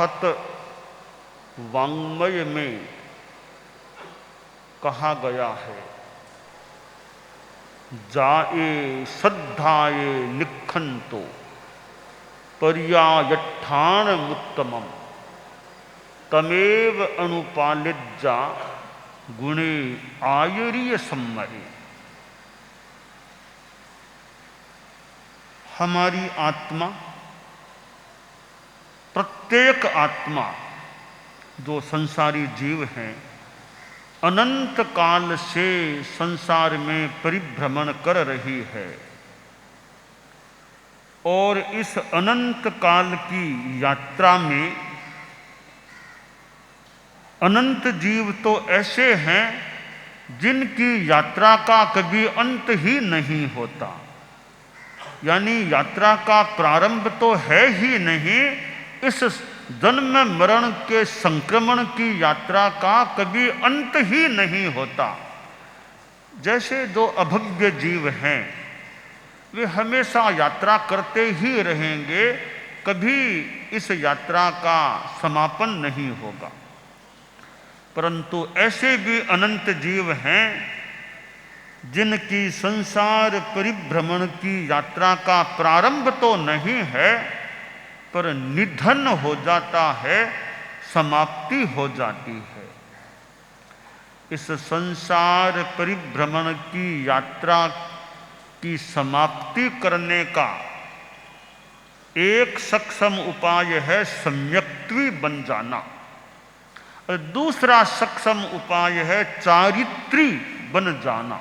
अराहत वाङ्मय में कहा गया है, जाए श्रद्धाए निखंतो पर्यायठानमुत्तमम् तमेव अनुपालिज्जा गुणे आयुरीय सम्मरे। हमारी आत्मा, प्रत्येक आत्मा जो संसारी जीव हैं, अनंत काल से संसार में परिभ्रमण कर रही है और इस अनंत काल की यात्रा में अनंत जीव तो ऐसे हैं जिनकी यात्रा का कभी अंत ही नहीं होता, यानी यात्रा का प्रारंभ तो है ही नहीं, इस जन्म मरण के संक्रमण की यात्रा का कभी अंत ही नहीं होता। जैसे जो अभव्य जीव हैं वे हमेशा यात्रा करते ही रहेंगे, कभी इस यात्रा का समापन नहीं होगा। परंतु ऐसे भी अनंत जीव हैं जिनकी संसार परिभ्रमण की यात्रा का प्रारंभ तो नहीं है, पर निधन हो जाता है, समाप्ति हो जाती है। इस संसार परिभ्रमण की यात्रा की समाप्ति करने का एक सक्षम उपाय है सम्यक्त्वी बन जाना, और दूसरा सक्षम उपाय है चारित्री बन जाना।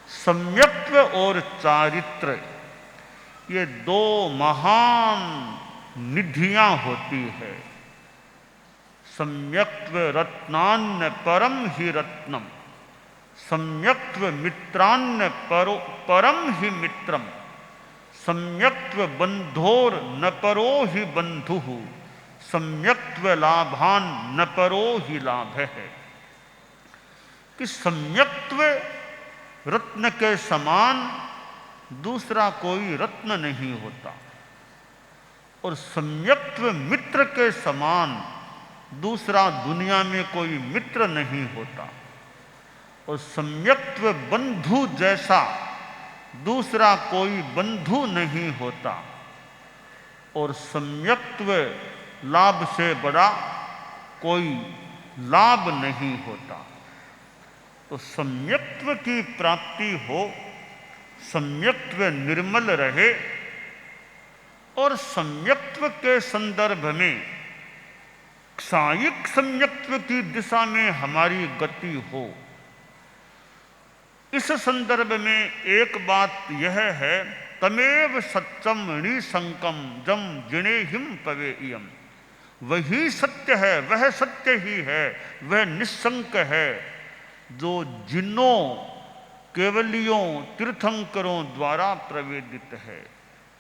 सम्यक्त्व और चारित्र ये दो महान निधियां होती है। सम्यक्त्व रत्नान्य परम ही रत्नम, सम्यक्त्व मित्रान्य परम ही मित्रम, सम्यक्त्व बंधोर न परो ही बंधुः, सम्यक्त्व लाभान न परो ही लाभ है। कि सम्यक्त्व रत्न के समान दूसरा कोई रत्न नहीं होता, और सम्यक्त्व मित्र के समान दूसरा दुनिया में कोई मित्र नहीं होता, और सम्यक्त्व बंधु जैसा दूसरा कोई बंधु नहीं होता, और सम्यक्त्व लाभ से बड़ा कोई लाभ नहीं होता। तो सम्यक्त्व की प्राप्ति हो, सम्यक्त्व निर्मल रहे और सम्यक्त्व के संदर्भ में क्षायिक सम्यक्त्व की दिशा में हमारी गति हो। इस संदर्भ में एक बात यह है, तमेव सत्यम निसंकम जम जिनेहिम पवेयम, वही सत्य है, वह सत्य ही है, वह निस्संक है जो जिन्नों केवलियों तीर्थंकरों द्वारा प्रवेदित है।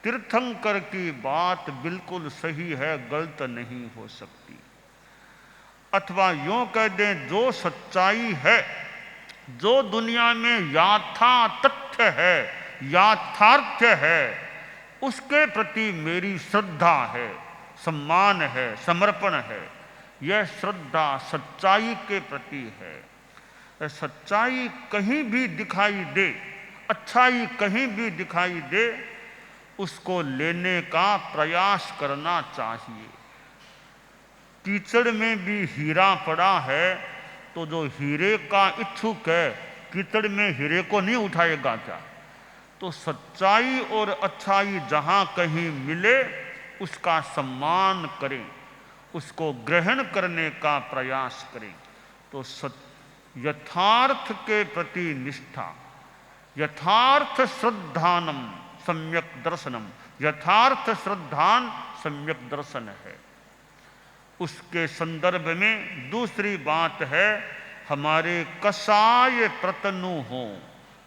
तीर्थंकर की बात बिल्कुल सही है, गलत नहीं हो सकती। अथवा यूं कह दें, जो सच्चाई है, जो दुनिया में याथा तथ्य है, याथार्थ्य है, उसके प्रति मेरी श्रद्धा है, सम्मान है, समर्पण है। यह श्रद्धा सच्चाई के प्रति है। सच्चाई कहीं भी दिखाई दे, अच्छाई कहीं भी दिखाई दे, उसको लेने का प्रयास करना चाहिए। कीचड़ में भी हीरा पड़ा है तो जो हीरे का इच्छुक है कीचड़ में हीरे को नहीं उठाएगा क्या? तो सच्चाई और अच्छाई जहाँ कहीं मिले उसका सम्मान करें, उसको ग्रहण करने का प्रयास करें। तो यथार्थ के प्रति निष्ठा, यथार्थ श्रद्धानम सम्यक दर्शनम, यथार्थ श्रद्धान सम्यक दर्शन है। उसके संदर्भ में दूसरी बात है, हमारे कसाय प्रतनु हो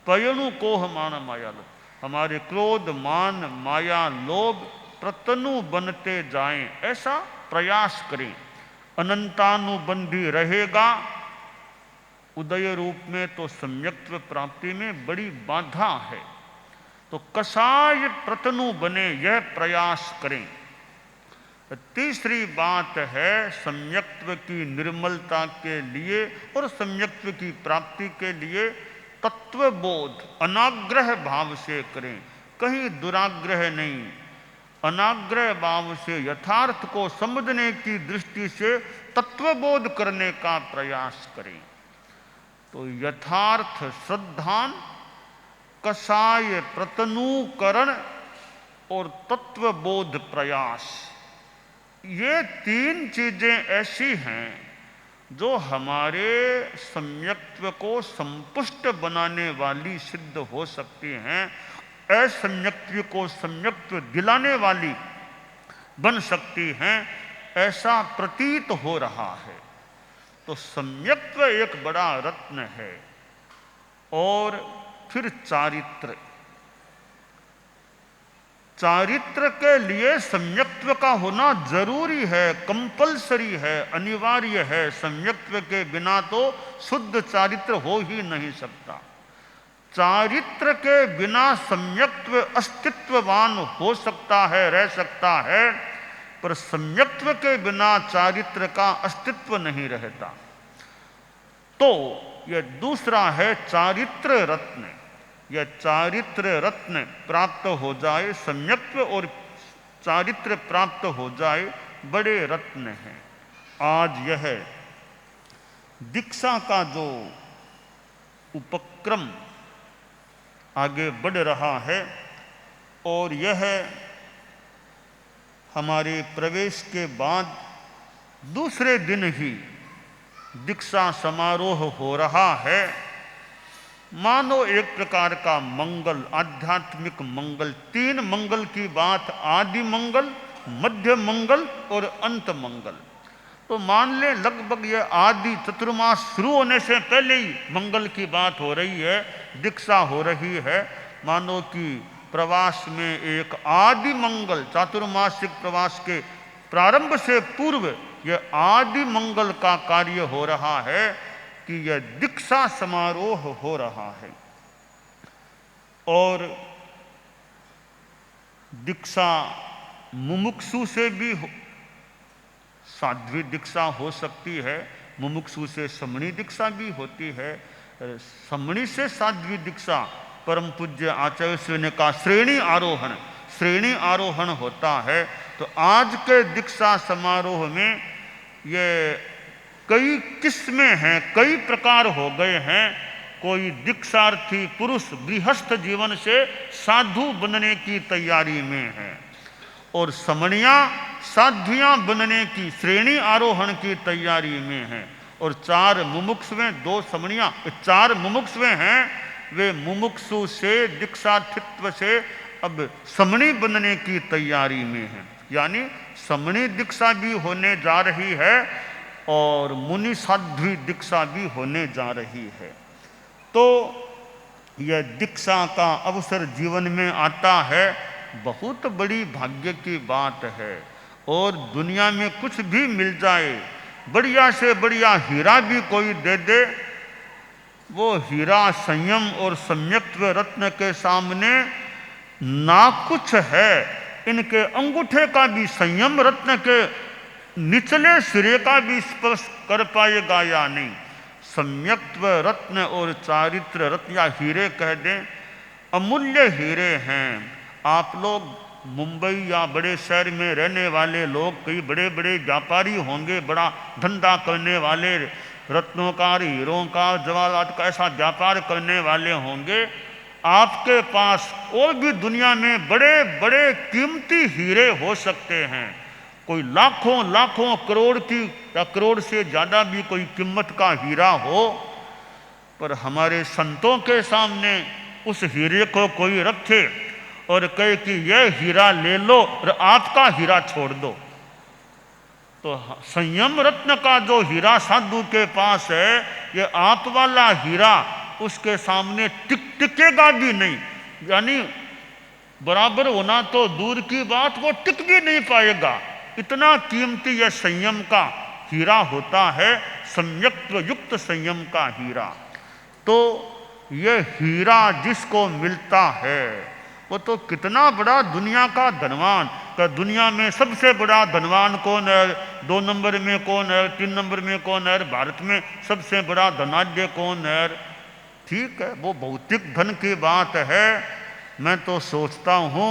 पयणु कोह मान माया लोभ, हमारे क्रोध मान माया लोभ प्रतनु बनते जाएं, ऐसा प्रयास करें। अनंतानुबंधी रहेगा उदय रूप में तो सम्यक्त्व प्राप्ति में बड़ी बाधा है। तो कसाय प्रतनु बने, यह प्रयास करें। तीसरी बात है सम्यक्त्व की निर्मलता के लिए और सम्यक्त्व की प्राप्ति के लिए तत्वबोध अनाग्रह भाव से करें, कहीं दुराग्रह नहीं, अनाग्रह भाव से यथार्थ को समझने की दृष्टि से तत्वबोध करने का प्रयास करें। तो यथार्थ श्रद्धान, कषाय प्रतनूकरण और तत्वबोध प्रयास, ये तीन चीजें ऐसी हैं जो हमारे सम्यक्त्व को संपुष्ट बनाने वाली सिद्ध हो सकती हैं, असम्यक्त्व को सम्यक्त्व दिलाने वाली बन सकती हैं, ऐसा प्रतीत हो रहा है। तो सम्यक्त्व एक बड़ा रत्न है। और फिर चारित्र, चारित्र के लिए सम्यक्त्व का होना जरूरी है, कंपलसरी है, अनिवार्य है। सम्यक्त्व के बिना तो शुद्ध चारित्र हो ही नहीं सकता। चारित्र के बिना सम्यक्त्व अस्तित्ववान हो सकता है, रह सकता है, पर सम्यक्त्व के बिना चारित्र का अस्तित्व नहीं रहता। तो यह दूसरा है चारित्र रत्न। यह चारित्र रत्न प्राप्त हो जाए, सम्यक्त्व और चारित्र प्राप्त हो जाए, बड़े रत्न हैं। आज यह दीक्षा का जो उपक्रम आगे बढ़ रहा है और यह हमारे प्रवेश के बाद दूसरे दिन ही दीक्षा समारोह हो रहा है, मानो एक प्रकार का मंगल, आध्यात्मिक मंगल। तीन मंगल की बात, आदि मंगल, मध्य मंगल और अंत मंगल। तो मान लें लगभग यह आदि चतुर्मास शुरू होने से पहले ही मंगल की बात हो रही है, दीक्षा हो रही है। मानो कि प्रवास में एक आदि मंगल, चातुर्मासिक प्रवास के प्रारंभ से पूर्व यह आदि मंगल का कार्य हो रहा है कि यह दीक्षा समारोह हो रहा है। और दीक्षा मुमुक्षु से भी साध्वी दीक्षा हो सकती है, मुमुक्षु से समणी दीक्षा भी होती है, समणी से साध्वी दीक्षा परम पूज्य आचार्य ने कहा श्रेणी आरोहण होता है। तो आज के दीक्षा समारोह में ये कई किस्में हैं, कई प्रकार हो गए हैं। कोई दीक्षार्थी पुरुष गृहस्थ जीवन से साधु बनने की तैयारी में है और समणियां साध्वियां बनने की श्रेणी आरोहण की तैयारी में हैं। और चार मुमुक्षुएं, दो समणियां, चार मुमुक्षुएं हैं। वे मुमुक्षु से दीक्षार्थित्व से अब समणी बनने की तैयारी में हैं, यानी समणी दीक्षा भी होने जा रही है और मुनि साध्वी दीक्षा भी होने जा रही है। तो यह दीक्षा का अवसर जीवन में आता है, बहुत बड़ी भाग्य की बात है। और दुनिया में कुछ भी मिल जाए, बढ़िया से बढ़िया हीरा भी कोई दे दे, वो हीरा संयम और सम्यक्त्व रत्न के सामने ना कुछ है। इनके अंगूठे का भी संयम रत्न के निचले सिरे का भी स्पर्श कर पाएगा या नहीं। सम्यक्त्व रत्न और चारित्र रत्न या हीरे कह दें, अमूल्य हीरे हैं। आप लोग मुंबई या बड़े शहर में रहने वाले लोग, कई बड़े बड़े व्यापारी होंगे, बड़ा धंधा करने वाले, रत्नों का, हीरों का, जवाहरात का ऐसा व्यापार करने वाले होंगे। आपके पास और भी दुनिया में बड़े बड़े कीमती हीरे हो सकते हैं, कोई लाखों लाखों करोड़ की या करोड़ से ज़्यादा भी कोई कीमत का हीरा हो, पर हमारे संतों के सामने उस हीरे को कोई रखे और कहे कि यह हीरा ले लो और आपका हीरा छोड़ दो, तो संयम रत्न का जो हीरा साधु के पास है, ये आप वाला हीरा उसके सामने टिकेगा भी नहीं। यानी बराबर होना तो दूर की बात, वो टिक भी नहीं पाएगा। इतना कीमती यह संयम का हीरा होता है, सम्यक्त्व युक्त संयम का हीरा। तो यह हीरा जिसको मिलता है वो तो कितना बड़ा दुनिया का धनवान। कि दुनिया में सबसे बड़ा धनवान कौन है, 2 नंबर में कौन है, 3 नंबर में कौन है, भारत में सबसे बड़ा धनाढ्य कौन है। ठीक है, वो भौतिक धन की बात है। मैं तो सोचता हूँ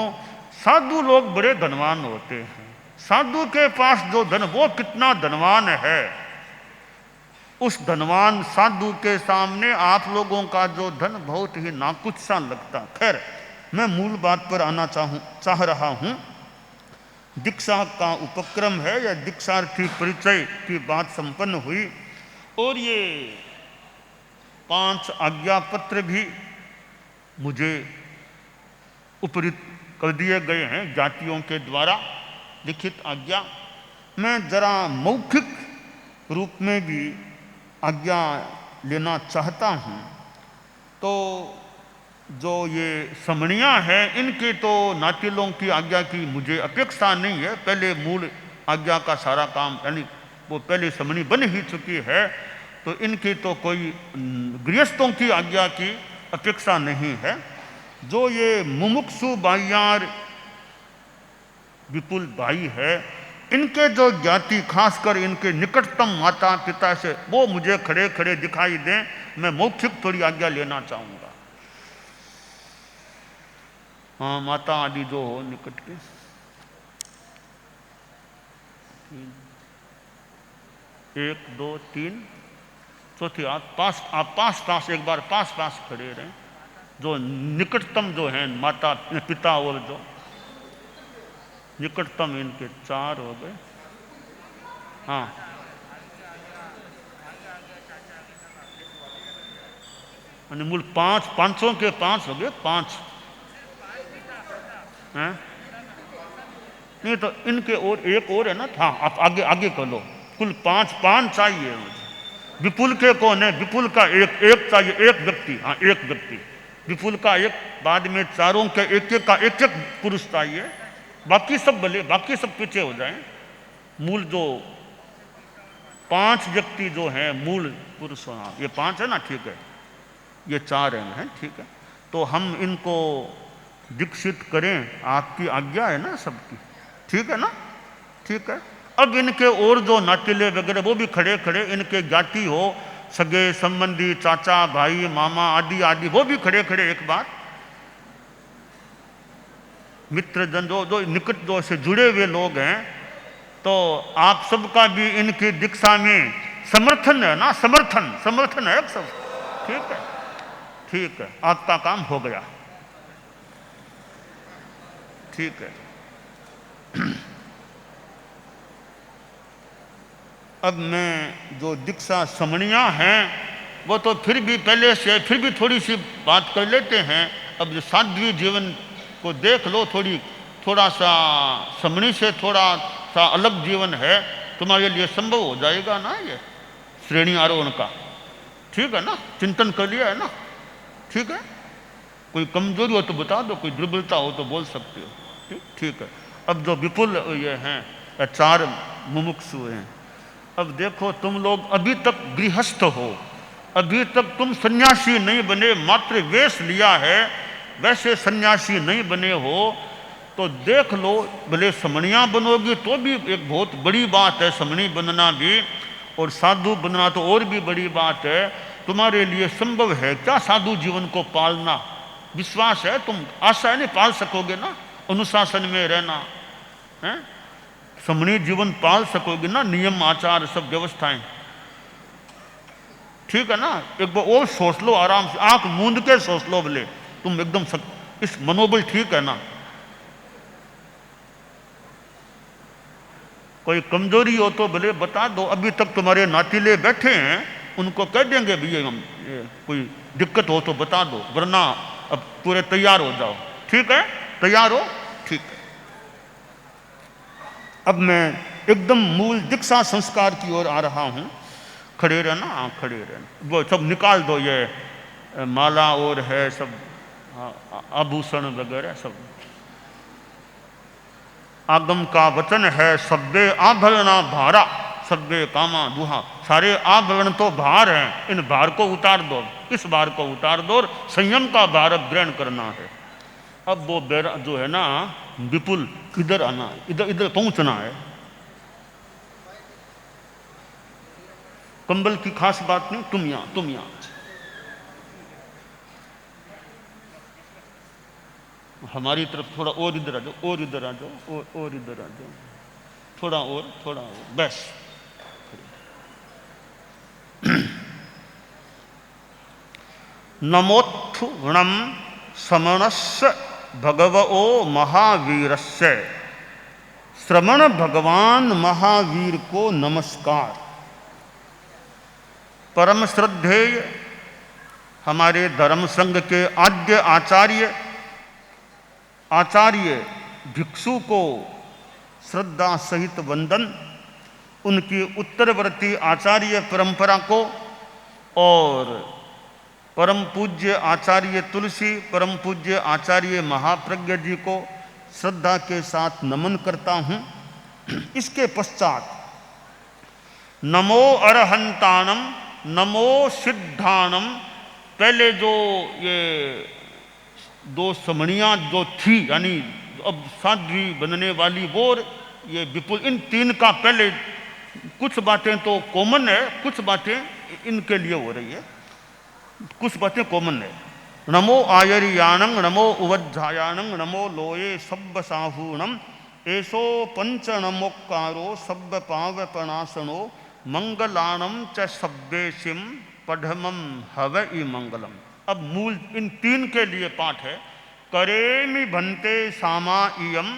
साधु लोग बड़े धनवान होते हैं। साधु के पास जो धन, वो कितना धनवान है, उस धनवान साधु के सामने आप लोगों का जो धन बहुत ही नाकुछ सा लगता। खैर, मैं मूल बात पर आना चाह रहा हूँ। दीक्षा का उपक्रम है या दीक्षार्थी परिचय की बात संपन्न हुई और ये 5 आज्ञा पत्र भी मुझे उपरित कर दिए गए हैं जातियों के द्वारा लिखित आज्ञा। मैं जरा मौखिक रूप में भी आज्ञा लेना चाहता हूँ। तो जो ये समणियाँ हैं, इनके तो नातिलों की आज्ञा की मुझे अपेक्षा नहीं है। पहले मूल आज्ञा का सारा काम, यानी वो पहले समणी बन ही चुकी है, तो इनकी तो कोई गृहस्थों की आज्ञा की अपेक्षा नहीं है। जो ये मुमुक्षु भाइयार विपुल भाई है, इनके जो ज्ञाति, खासकर इनके निकटतम माता पिता से वो मुझे खड़े खड़े दिखाई दें। मैं मौखिक थोड़ी आज्ञा लेना चाहूँगा। हाँ, माता आदि जो हो निकट के, 1 2 3 चौथी आप पास एक बार पास खड़े रहें। जो निकटतम जो हैं माता पिता और जो निकटतम, इनके 4 हो गए। हाँ, मूल 5, 500 के 5 हो गए। 5 हैं नहीं तो इनके और एक और है ना। हाँ, आप आगे कर लो। कुल 5 चाहिए मुझे। विपुल के कौन है? विपुल का एक चाहिए, एक व्यक्ति। हाँ, एक व्यक्ति विपुल का एक, बाद में चारों के एक पुरुष चाहिए। बाकी सब भले, बाकी सब पीछे हो जाएं। मूल जो 5 व्यक्ति जो हैं मूल पुरुष, हाँ ये 5 है ना, ठीक है, ये 4 हैं, ठीक है। तो हम इनको दीक्षित करें, आपकी आज्ञा है ना सबकी, ठीक है ना, ठीक है। अब इनके और जो नातिले वगैरह वो भी खड़े खड़े, इनके ज्ञाति हो, सगे संबंधी, चाचा भाई मामा आदि आदि, वो भी खड़े खड़े एक बार। मित्र जन जो निकट जो से जुड़े हुए लोग हैं, तो आप सबका भी इनकी दीक्षा में समर्थन है ना, समर्थन है सब, ठीक है, ठीक है। आपका काम हो गया, ठीक है। अब मैं जो दीक्षा समणियाँ हैं वो तो फिर भी पहले से फिर भी थोड़ी सी बात कर लेते हैं। अब जो साध्वी जीवन को देख लो, थोड़ा सा समणी से थोड़ा सा अलग जीवन है, तुम्हारे लिए संभव हो जाएगा ना ये श्रेणी आरोहण का, ठीक है ना। चिंतन कर लिया है ना, ठीक है। कोई कमजोरी हो तो बता दो, कोई दुर्बलता हो तो बोल सकते हो, ठीक है। अब जो विपुल ये हैं 4 मुमुक्षु हैं, अब देखो तुम लोग अभी तक गृहस्थ हो, अभी तक तुम सन्यासी नहीं बने, मात्र वेश लिया है, वैसे सन्यासी नहीं बने हो, तो देख लो, भले समणियाँ बनोगी तो भी एक बहुत बड़ी बात है, समणी बनना भी, और साधु बनना तो और भी बड़ी बात है। तुम्हारे लिए संभव है क्या साधु जीवन को पालना? विश्वास है, तुम आशा है नहीं पाल सकोगे ना, अनुशासन में रहना है, समणी जीवन पाल सकोगे ना, नियम आचार सब व्यवस्थाएं, ठीक है ना। एक बार और सोच लो, आराम से आंख मूंद के सोच लो, भले तुम एकदम इस मनोबल ठीक है ना। कोई कमजोरी हो तो भले बता दो, अभी तक तुम्हारे नातीले बैठे हैं, उनको कह देंगे भैया हम कोई दिक्कत हो तो बता दो, वरना अब पूरे तैयार हो जाओ, ठीक है, तैयार हो, ठीक है। अब मैं एकदम मूल दीक्षा संस्कार की ओर आ रहा हूँ। खड़े रहना, खड़े रहना, वो सब निकाल दो, ये माला और है सब आभूषण वगैरह सब। आगम का वचन है, सब्बे आभरणा भारा, सब्बे कामा दुहा, सारे आभरण तो भार हैं, इन भार को उतार दो, इस भार को उतार दो और संयम का भार ग्रहण करना है। अब वो बैरा जो है ना विपुल, इधर आना, इधर इधर पहुंचना है। कंबल की खास बात नहीं, तुम यहां हमारी तरफ थोड़ा और इधर आ जाओ, और इधर आ जाओ, और इधर आ जाओ, थोड़ा और बस। नमोत्थुणम समणस्य भगवो महावीरस्य। श्रमण भगवान महावीर को नमस्कार। परम श्रद्धेय हमारे धर्म संघ के आद्य आचार्य भिक्षु को श्रद्धा सहित वंदन। उनकी उत्तरवर्ती आचार्य परंपरा को और परम पूज्य आचार्य तुलसी, परम पूज्य आचार्य महाप्रज्ञ जी को श्रद्धा के साथ नमन करता हूँ। इसके पश्चात नमो अरहंतानम, नमो सिद्धानम। पहले जो ये दो समणियाँ जो थी, यानी अब साध्वी बनने वाली वो ये विपुल, इन तीन का पहले कुछ बातें तो कॉमन है, कुछ बातें इनके लिए हो रही है, कुछ बातें कॉमन है। नमो आयर्याणं, नमो उवज्झायाणं, नमो लोये सब्ब साहूणम। एसो पंच नमोक्कारो सब्ब पावपनाशनो। मंगलाणम च सब्बेशिम पढ़मम हवई मंगलम। अब मूल इन तीन के लिए पाठ है। करेमि भन्ते सामा इयम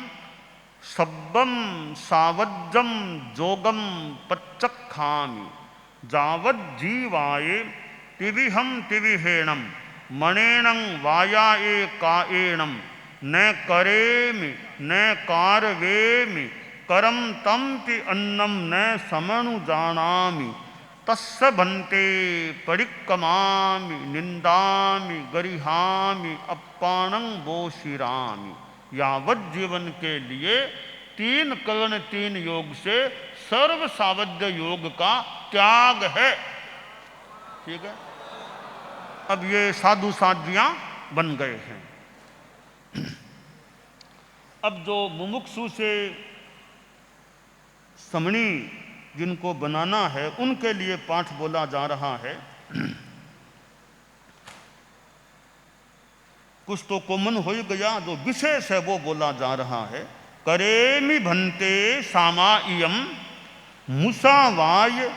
सब्बम सावज्जम जोगम पच्चखामि। जावद जीवाये तिविहम तिविहेणम मणेनं वायाए काएणम। न करेमि न कारवेमि करम तम्पि अन्नम न समनु जानामि। तस्य भन्ते परिक्रमामि निंदामि गरिहामि अप्पाणं बोशिरामि। यावत जीवन के लिए तीन कर्ण तीन योग से सर्व सावध्य योग का त्याग है। ठीक है, अब ये साधु साध्वियां बन गए हैं। अब जो मुमुक्षु से समणी जिनको बनाना है उनके लिए पाठ बोला जा रहा है। कुछ तो कॉमन हो ही गया, जो विशेष है वो बोला जा रहा है। करेमि भन्ते सामा इयम मुसावाय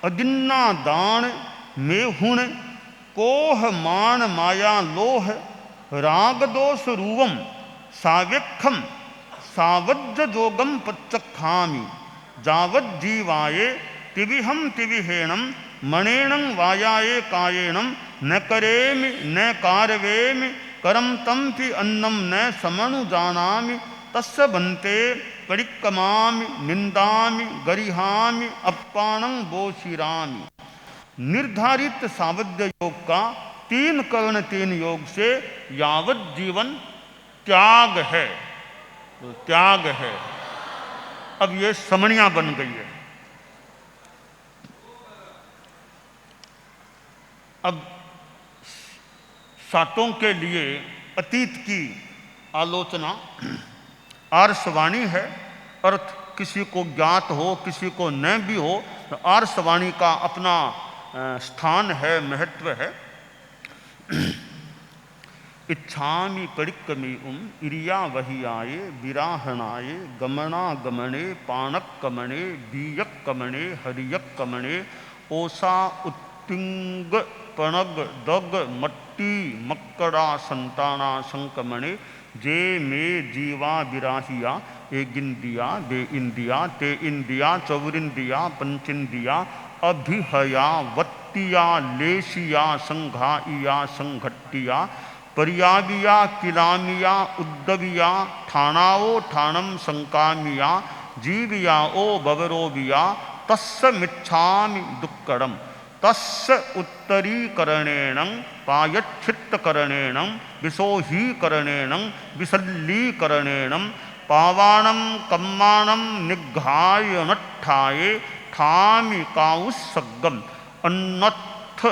अदिन्ना दान मेहुण। कोह मान माया लोह राग दोष रूवम सावेक्षम सावज्ज जोगम पच्चखामि। जावद जीवाये तिविहम तिविहेणम मणेनं वायाये कायेणम। न करेमि न कारवेमि करम तम्पि अन्नम न समनु जानामि। तस्य भन्ते परिक्रमामि निंदामि गरिहामि अप्पाणं बोशिरामि। निर्धारित सावध्य योग का तीन कर्ण तीन योग से यावत जीवन त्याग है, तो त्याग है। अब ये समणियां बन गई है। अब सातों के लिए अतीत की आलोचना आर्षवाणी है। अर्थ किसी को ज्ञात हो किसी को न भी हो, तो आर्षवाणी का अपना स्थान है, महत्व है। इच्छामि परिक्रमेउम इरिया वहियाये विराहणाये गमनागमने पाणक्कमणे बीयक्कमणे हरियक्कमणे। ओसा उत्तिंग पणग दग मट्टी मक्कड़ा संताना संकमणे। जे मे जीवा विराहिया ए गिंदिया बे इंदिया ते इंदिया चौरिंदिया पंचिंदिया। अभिहया वत्तिया लेशिया संघाइया संघट्टिया। पर्याविया किलामिया उद्दविया ठाणाओ ठाणम संकामिया। जीविया ओ बवरोविया तस्य मिच्छामि दुक्कडम। तस्य उत्तरीकरणेन पायच्छित्तकरणेन विशोहीकरणेन विसल्लीकरणेन। पावाणं कम्माणं निघ्घाय नट्ठाये ठामि काउस्सग्गम। अन्नत्थ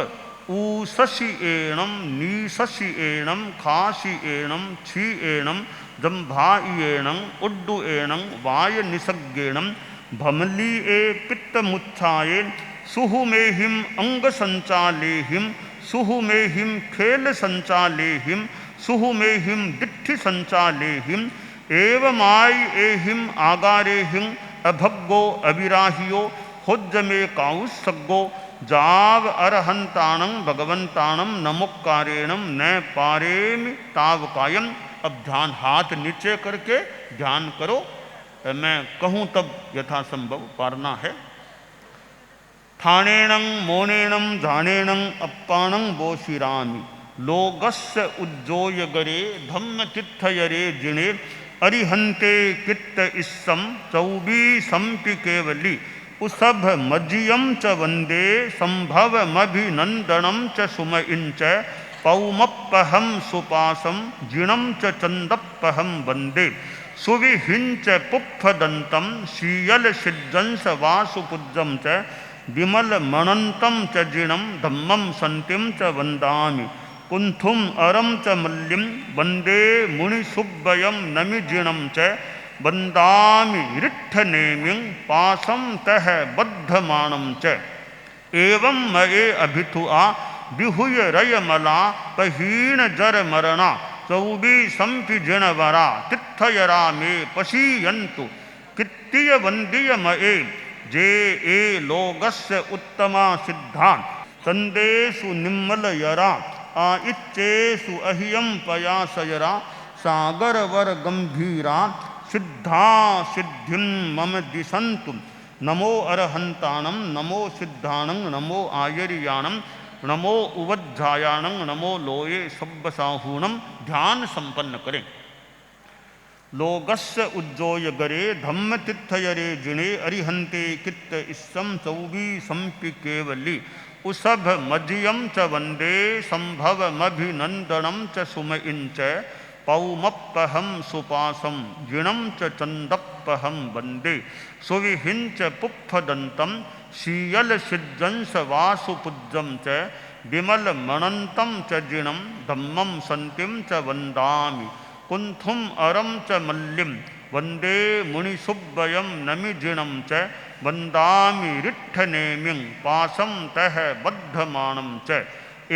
ऊषसि एणम नीससि एणम खासि एणम छी एणम जम्भाई एणम उड्डु एणम वाय निसग्गेणम भमली ए पित्तमुच्छाए सुहुमेहिम अंग संचालेहिम सुहुमेहिम खेल संचालेहिम सुहुमेहिम दिट्ठि संचालेहिम एवमाय एहिम आगारेहिम अभग्गो अविराहियो होज्जमे काउसग्गो जाव अरहंताणं भगवंताणं नमुक्कारेणम न पारेम तावकायम। अब ध्यान हाथ नीचे करके ध्यान करो, मैं कहूँ तब यथासंभव पारना है। थानेणं मोनेणं धानेणं अप्पाणं बोशिरामि लोगस्य उज्जोय गरे धम्म तिथयरे जिणे अरिहंते कित्त इस्सम चौबी संपि केवली उसभ मज्जियम च वंदे संभवमभिनंदनम च सुमइन च पौमप्पहम सुपासम जिणम च चंदप्पहम वंदे सुविहिंच पुप्फदंतम शीयल सिद्धंस वासुपुज्जम च विमल मणंतम च जिणम धम्मम संतिम च वंदामि कुंथुम अरम च मल्लिम वंदे मुनिसुब्बयम नमि जिणम च वंदामि रिट्ठनेमिं पासम तह बद्धमाणं च एवं मये अभिथुआ विहुय रयमला पहीण जर मरणा चौबी संपि जिणवरा तिथयरा मे पशीयन्तु कित्तिय वंदीय मये जे ए लोगस्य उत्तमा सिद्धा संदेशु निम्मलयरा आइच्चेषु अहियं पयासयरा सागरवर गंभीरा सिद्धा सिद्धिं मम दिशन्तु। नमो अरहंताणं नमो सिद्धाणं नमो आयर्याणं नमो उवज्झायाणं नमो लोये सब्बसाहूणं। ध्यान संपन्न करें। लोगस्य उज्जोय गरे धम्म तिथयरे जिणे अरिहंते कित्त इस्सम चौबी संपि केवली उसभ मज्जियम च वंदे संभवमभिनंदनम च सुमइन च पौमप्पहम सुपासम जिणम च चंदप्पहम वंदे सुविहिंच पुप्फदंतम शीयल सिद्धंस वासुपुज्जम च विमल मणंतम च जिणम धम्मम संतिम च वंदामि कुंथुम अरम च मल्लिम वंदे मुनिसुब्बयम नमि जिणम च वंदामि रिट्ठनेमिं पासम तह बद्धमाणं च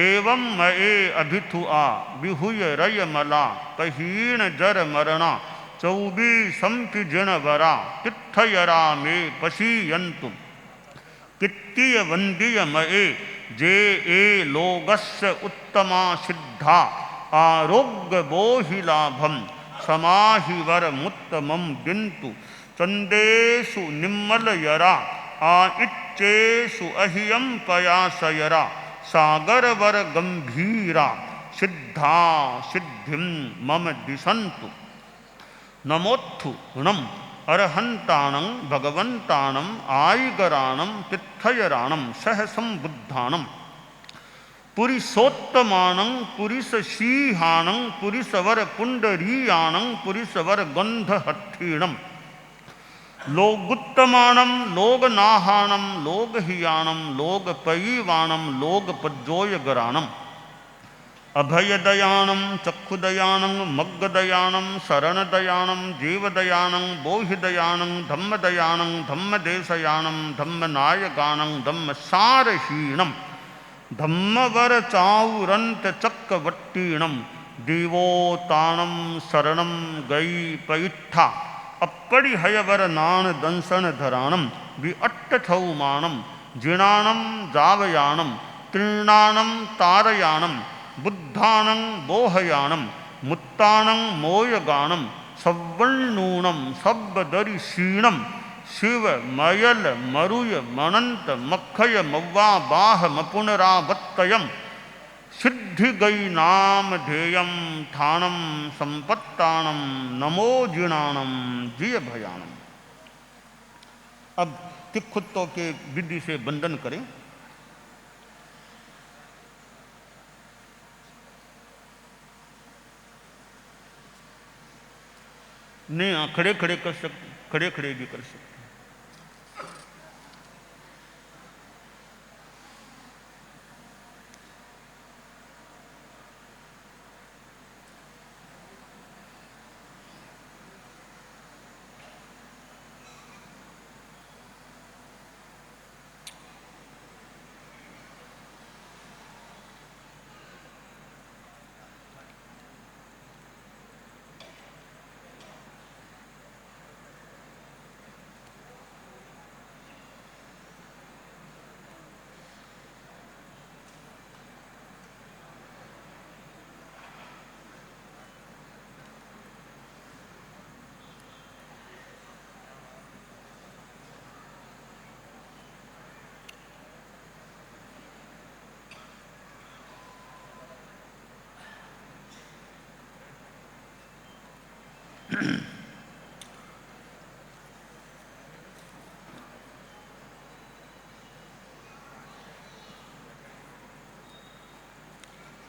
एवं मये अभिथुआ विहुय रयमला पहीण जर मरणा चौबी संपि जिणवरा तिथयरा मे पशीयन्तु कित्तिय वंदीय मये जे ए लोगस्य उत्तमा सिद्धा आरोग्य बोहिलाभम समाहिवर मुत्तमं दिन्तु चंदेषु निम्मलयरा आइच्चेषु अहियं पयासयरा सागरवर गंभीरा सिद्धा सिद्धिं मम दिशन्तु। नमोत्थु णम अरहंताणं भगवंताणं आयिगराणं तिथयराणं सहसं बुद्धाणं पुरिसोत्तमाणं पुरिसशीहाणं पुरिसवर पुंडरीयाणं पुरिसवर गंधहत्थीणं लोगुत्तमाणं लोगनाहाणं लोगहियाणं लोगपयीवाणं लोगपज्जोयगराणं अभयदयाणं चक्षुदयाणं मग्गदयाणं शरणदयाणं जीवदयाणं बोहिदयाणं धम्मदयाणं धम्मदेशयाणं धम्मनायगाणं धम्मसारहीणं धम्मवर चाउरंत चक्रवट्टीणं दीवोताणं शरणं गई पैठा अपरिहयवर नाण दंसन धराणं विअट्टथौमाणं जिणाणं जावयाणं तृणाणं तारयाणं बुद्धाणं बोहयाणं मुत्ताणं मोयगाणं सव्वण्णूणं सब्बदरिशीणं शिव मयल मरुय मणंत मखय मव्वा बाह मपुनरावत्तयम् सिद्धि गई नाम ध्येयम ठाणम संपत्ताणम नमो जिणाणम जिय भयाणम। अब तिखुत्तों के विधि से बंधन करें। नहीं खड़े खड़े कर सकते, खड़े खड़े भी कर सकते।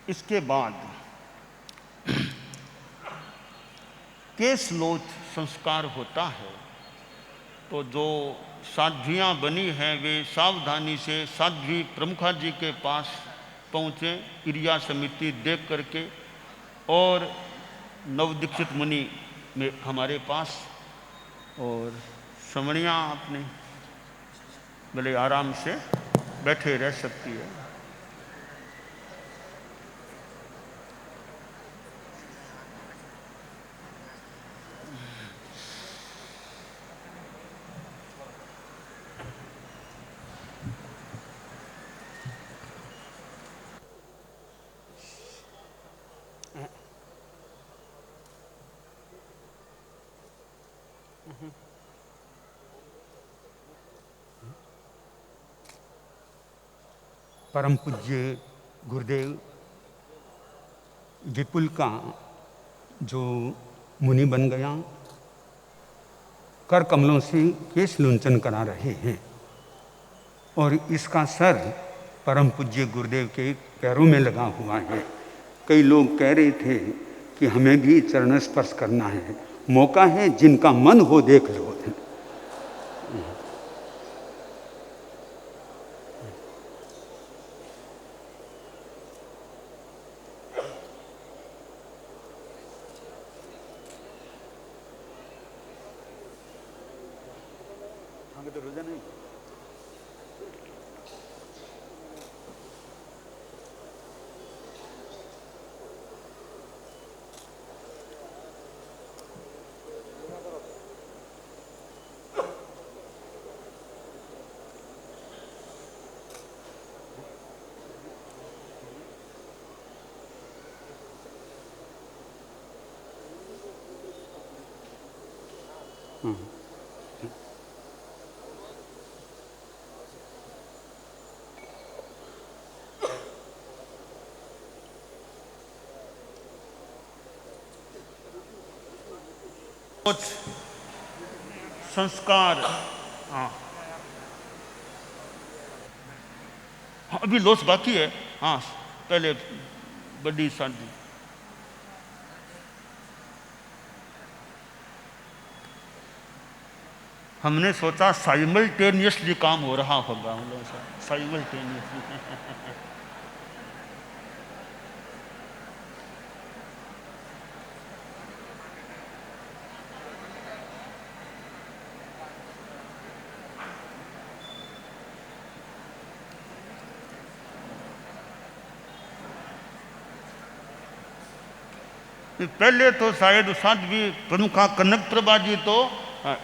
इसके बाद केशलोच संस्कार होता है, तो जो साध्वियाँ बनी हैं वे सावधानी से साध्वी प्रमुखा जी के पास पहुँचे क्रिया समिति देख करके, और नवदीक्षित मुनि में हमारे पास, और समणियाँ अपने भले आराम से बैठे रह सकती है। परम पूज्य गुरुदेव विपुल का जो मुनि बन गया, कर कमलों से केश लुंचन करा रहे हैं, और इसका सर परम पूज्य गुरुदेव के पैरों में लगा हुआ है। कई लोग कह रहे थे कि हमें भी चरण स्पर्श करना है, मौका है, जिनका मन हो देख लो। कुछ संस्कार, हाँ अभी लोच बाकी है। हाँ पहले बड़ी शादी, हमने सोचा साइमल्टेनियसली काम हो रहा होगा हम लोगों से, साइमल्टेनियसली। पहले तो शायद साध्वी प्रमुखा कनक प्रभा जी तो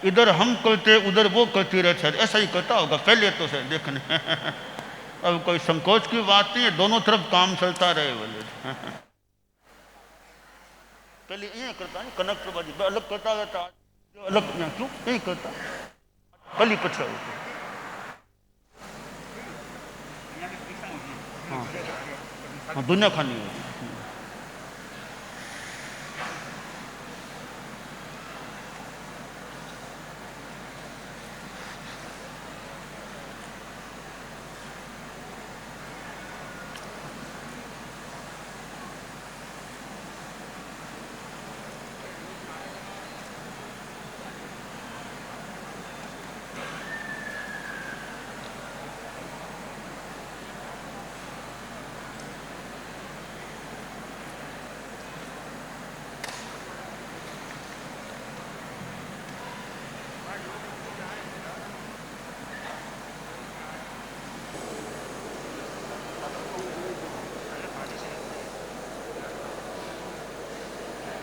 इधर हम करते उधर वो करती रहते, ऐसा ही करता होगा पहले तो से देखने। अब कोई संकोच की बात नहीं है, दोनों तरफ काम चलता रहे बोले। पहले ये करता है कनक प्रभा जी, अलग करता रहता, अलग क्यों नहीं करता, कल ही पछा होता। हाँ दुनिया खानी होगी।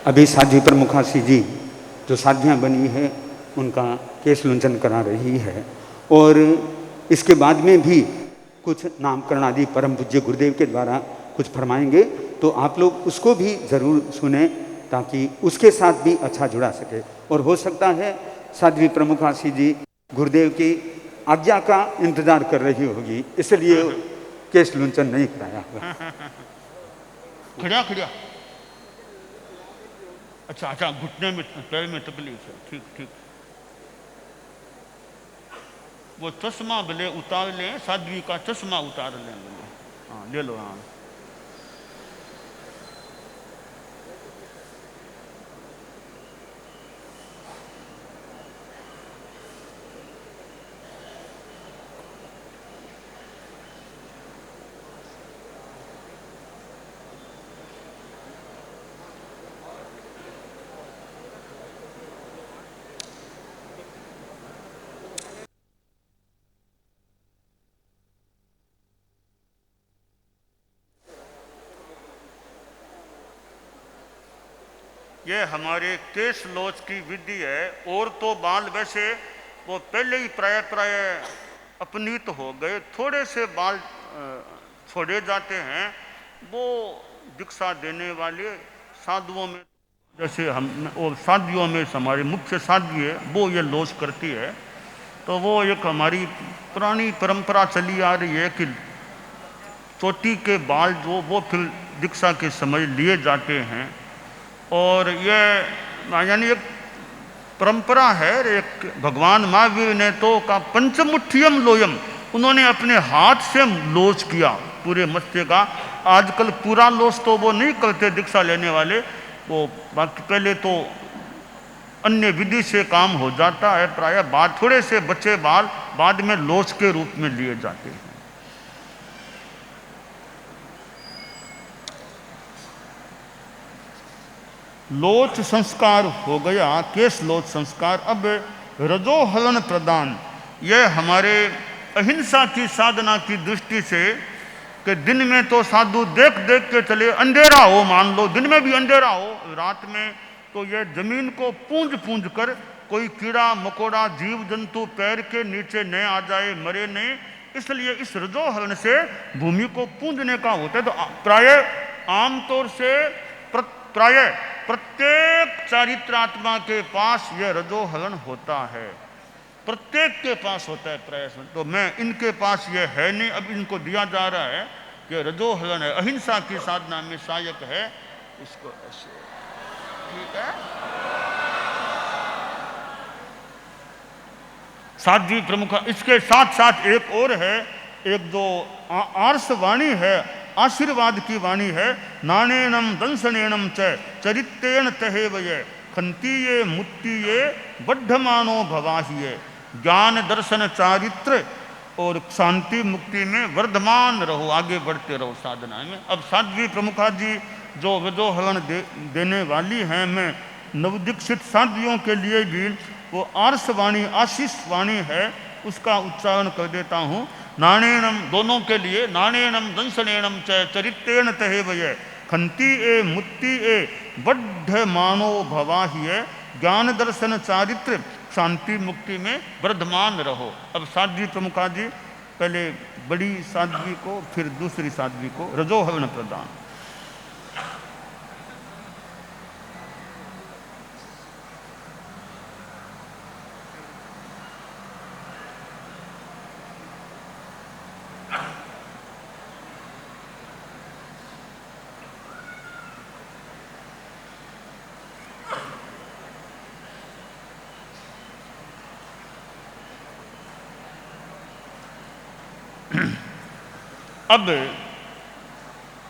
अभी साध्वी प्रमुखासी जी जो साध्वियाँ बनी है उनका केश लुंचन करा रही है, और इसके बाद में भी कुछ नामकरण आदि परम पूज्य गुरुदेव के द्वारा कुछ फरमाएंगे, तो आप लोग उसको भी ज़रूर सुने ताकि उसके साथ भी अच्छा जुड़ा सके। और हो सकता है साध्वी प्रमुखासी जी गुरुदेव की आज्ञा का इंतजार कर रही होगी, इसलिए केश लुंचन नहीं कराया होगा। खड़ा खड़ा अच्छा अच्छा, घुटने में पैर में तकलीफ है, ठीक ठीक। वो चश्मा भले उतार लें, साध्वी का चश्मा उतार लें भले। हाँ ले लो। हाँ ये हमारे केश लोच की विधि है। और तो बाल वैसे वो पहले ही प्राय प्राय अपनीत हो गए, थोड़े से बाल छोड़े जाते हैं। वो दीक्षा देने वाले साधुओं में, जैसे हम वो साध्वियों में हमारी मुख्य साध्वी है, वो ये लोच करती है। तो वो एक हमारी पुरानी परंपरा चली आ रही है कि चोटी के बाल जो वो फिर दीक्षा के समय लिए जाते हैं। और ये यानी एक परंपरा है। एक भगवान महावीर ने तो का पंचमुठियम लोयम, उन्होंने अपने हाथ से लोच किया पूरे मत्स्य का। आजकल पूरा लोच तो वो नहीं करते दीक्षा लेने वाले, वो बाकी पहले तो अन्य विधि से काम हो जाता है। प्राय बाद थोड़े से बचे बाल बाद में लोच के रूप में लिए जाते हैं। लोच संस्कार हो गया, केश लोच संस्कार। अब रजोहलन प्रदान, यह हमारे अहिंसा की साधना की दृष्टि से कि दिन में तो साधु देख देख के चले, अंधेरा हो मान लो, दिन में भी अंधेरा हो, रात में तो यह जमीन को पूंज पूंज कर कोई कीड़ा मकोड़ा जीव जंतु पैर के नीचे न आ जाए, मरे नहीं, इसलिए इस रजोहलन से भूमि को पूंजने का होता है। तो प्राय आमतौर से प्राय प्रत्येक चारित्रात्मा के पास यह रजोहलन होता है, प्रत्येक के पास होता है प्रयास। तो मैं इनके पास यह है नहीं, अब इनको दिया जा रहा है कि रजोहलन है, अहिंसा की साधना में सहायक है। इसको ऐसे ठीक है। साध्वी प्रमुख। इसके साथ साथ एक और है, एक जो आर्ष वाणी है, आशीर्वाद की वाणी है। नानेनम दंसनेनम च चरित्रेण तहेवये खंतीये मुत्तीये बद्धमानो भवाहिये। ज्ञान दर्शन चारित्र और शांति मुक्ति में वर्धमान रहो, आगे बढ़ते रहो साधना में। अब साध्वी प्रमुखा जी जो रजोहलन देने वाली हैं, मैं नवदीक्षित साध्वियों के लिए भी वो आर्ष वाणी आशीष वाणी है, उसका उच्चारण कर देता हूँ। नानेनम, दोनों के लिए, नानेनम दंसनेनम च चरित्रेण तहेवये खंती ए मुत्ती ए बद्ध मानो भवाहिये। ज्ञान दर्शन चारित्र शांति मुक्ति में वर्धमान रहो। अब साध्वी प्रमुखा जी, पहले बड़ी साध्वी को फिर दूसरी साध्वी को रजोहलन प्रदान।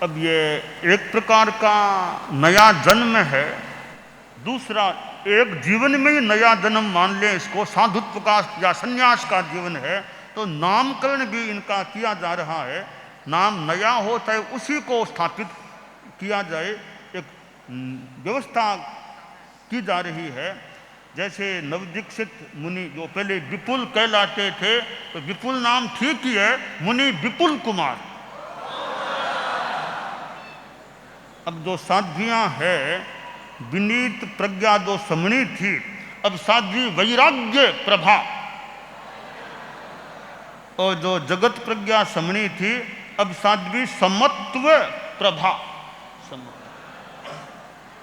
अब ये एक प्रकार का नया जन्म है। दूसरा, एक जीवन में ही नया जन्म मान लें इसको, साधुत्व का या संन्यास का जीवन है। तो नामकरण भी इनका किया जा रहा है। नाम नया हो चाहे उसी को स्थापित किया जाए, एक व्यवस्था की जा रही है। जैसे नवदीक्षित मुनि जो पहले विपुल कहलाते थे, तो विपुल नाम ठीक ही है, मुनि विपुल कुमार। अब जो साध्वियां हैं, विनीत प्रज्ञा जो समणी थी, अब साध्वी वैराग्य प्रभा, और जो जगत प्रज्ञा समणी थी, अब साध्वी समत्व प्रभा।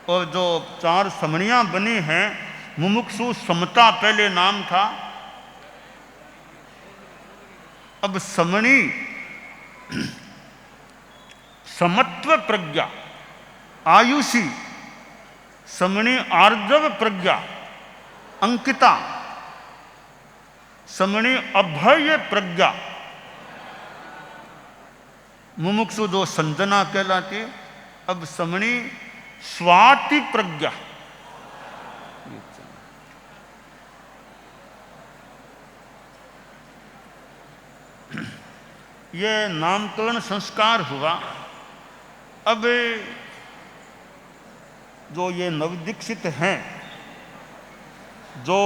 और जो चार समणियां बनी हैं, मुमुक्षु समता पहले नाम था, अब समणी समत्व प्रज्ञा, आयुषी समणी आर्जव प्रज्ञा अंकिता, समणी अभय प्रज्ञा, मुमुक्षु जो संजना कहलाती, अब समणी स्वाति प्रज्ञा। ये नामकरण संस्कार हुआ। अब जो ये नवदीक्षित हैं, जो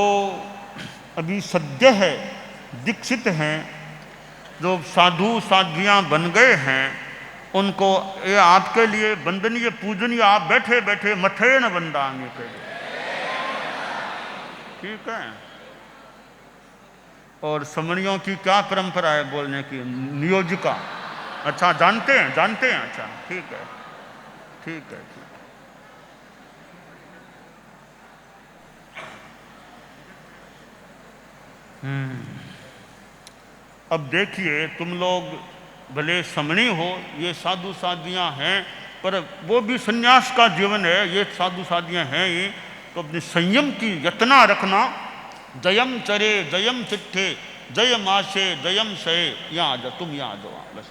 अभी सद्य है दीक्षित हैं, जो साधु साध्वियाँ बन गए हैं, उनको ये आपके लिए वंदनीय पूजनीय, आप बैठे बैठे मथे न वंदांगे के, ठीक है। और समणियों की क्या परंपरा है बोलने की, नियोजिका, अच्छा जानते हैं, जानते हैं, अच्छा ठीक है, ठीक है, ठीक। अब देखिए, तुम लोग भले समणी हो, ये साधु साधियाँ हैं, पर वो भी संन्यास का जीवन है, ये साधु साधियाँ हैं ही, तो अपने संयम की यत्ना रखना। जयम चरे जयम चिट्ठे जय माशे जयम शये, यहाँ आ जाओ, तुम यहाँ आ जाओ बस।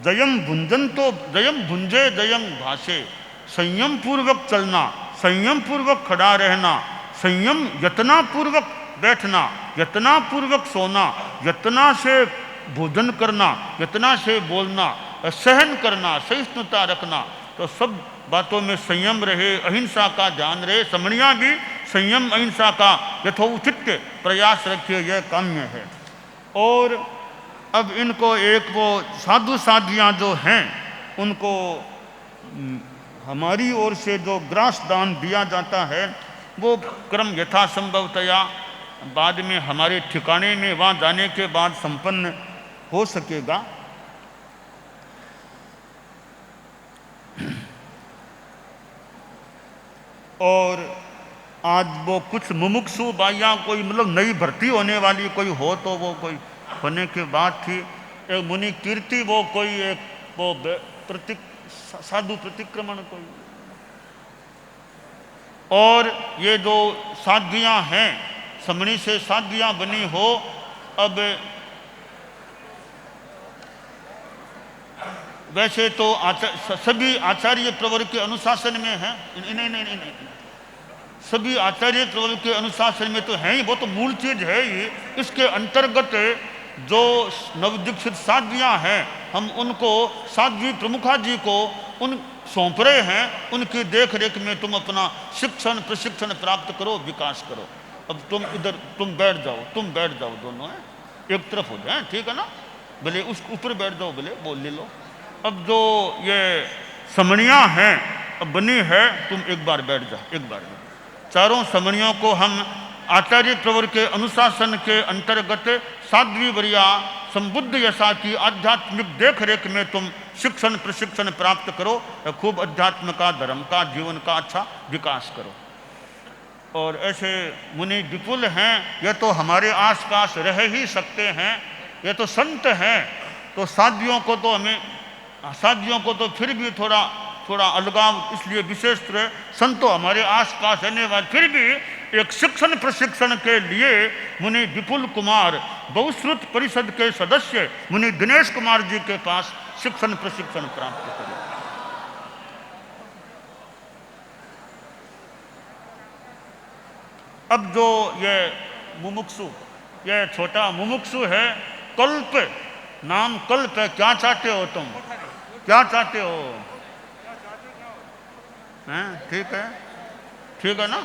जयम भुंजन तो जयम भुंजे जयम भाषे, संयम पूर्वक चलना, संयम पूर्वक खड़ा रहना, संयम यत्ना पूर्वक बैठना, यत्ना पूर्वक सोना, यत्ना से भोजन करना, यत्ना से बोलना, सहन करना, सहिष्णुता रखना, तो सब बातों में संयम रहे, अहिंसा का ध्यान रहे। समणियाँ भी संयम अहिंसा का यथोचित प्रयास रखिए, यह काम्य है। और अब इनको एक वो साधु साधियाँ जो हैं, उनको हमारी ओर से जो ग्रास दान दिया जाता है, वो क्रम यथासंभवतया बाद में हमारे ठिकाने में वहाँ जाने के बाद संपन्न हो सकेगा। और आज वो कुछ मुमुक्षु बाइयाँ, कोई मतलब नई भर्ती होने वाली कोई हो, तो वो कोई होने की बात थी। एक मुनि कीर्ति, वो कोई एक वो साधु प्रतिक्रमण कोई। और ये जो साध्वियाँ हैं, समणी से साध्वियाँ बनी हो, अब वैसे तो सभी आचार्य प्रवर्ग के अनुशासन में हैं, नहीं, सभी आचार्य प्रवर्ग के अनुशासन में तो हैं ही, वो तो मूल चीज है ही। इसके अंतर्गत जो नवदीक्षित साध्वियाँ हैं, हम उनको साध्वी प्रमुखा जी को उन सौंप रहे हैं, उनकी देख रेख में तुम अपना शिक्षण प्रशिक्षण प्राप्त करो, विकास करो। अब तुम इधर तुम बैठ जाओ दोनों हैं, एक तरफ हो जाए, ठीक है ना, भले उस ऊपर बैठ जाओ, भले बोल ले लो। अब जो ये समणियाँ हैं अब बनी है, तुम एक बार बैठ जाओ, एक बार। चारों समणियों को हम आचार्य प्रवर के अनुशासन के अंतर्गत साध्वी वरिया संबुद्ध यशा की आध्यात्मिक देख रेख में तुम शिक्षण प्रशिक्षण प्राप्त करो, खूब अध्यात्म का, धर्म का, जीवन का अच्छा विकास करो। और ऐसे मुनि विपुल हैं, ये तो हमारे आसपास रह ही सकते हैं, ये तो संत हैं। तो साध्वियों को तो हमें, साध्वियों को तो फिर भी थोड़ा अलगाव इसलिए विशेष है, संतों हमारे आसपास रहने वाले। फिर भी एक शिक्षण प्रशिक्षण के लिए मुनि विपुल कुमार बहुश्रुत परिषद के सदस्य मुनि दिनेश कुमार जी के पास शिक्षण प्रशिक्षण प्राप्त करें। अब जो ये मुमुक्षु, ये छोटा मुमुक्षु है, कल्प नाम कल्प है। क्या चाहते हो तुम, क्या चाहते हो? हैं, ठीक है ना,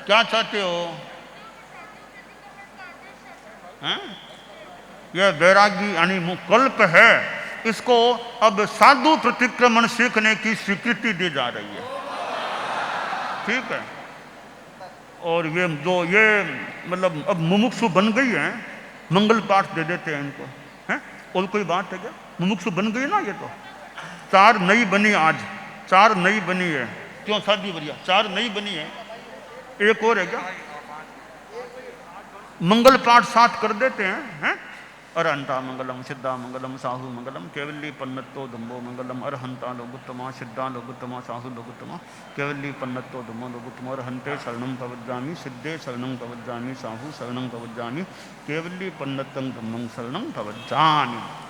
क्या चाहते हो? हैं, यह वैरागी यानी कल्प है, इसको अब साधु प्रतिक्रमण सीखने की स्वीकृति दी जा रही है, ठीक है। और ये जो ये मतलब अब मुमुक्षु बन गई है, मंगल पाठ दे देते हैं इनको, हैं, और कोई बात है क्या? मुमुक्षु बन गई ना, ये तो 4 नई बनी, आज 4 नई बनी है। क्यों शादी बढ़िया, 4 नई बनी है, एक और है क्या? मंगल पाठ 7 कर देते हैं, हैं? अरहंता मंगलम सिद्धा मंगलम साहु मंगलम केवली पन्नतो धम्मो मंगलम अरहंता लोगुत्तमा सिद्धा लोगुत्तमा साहु लोगुत्तमा केवली पन्नतो धम्मो लोगुत्तमा अरहंते शरणं प्रवज्जामि सिद्धे शरणं प्रवज्जामि साहु शरणं प्रवज्जामि केवली पन्नतं धम्मं शरणं प्रवज्जामि।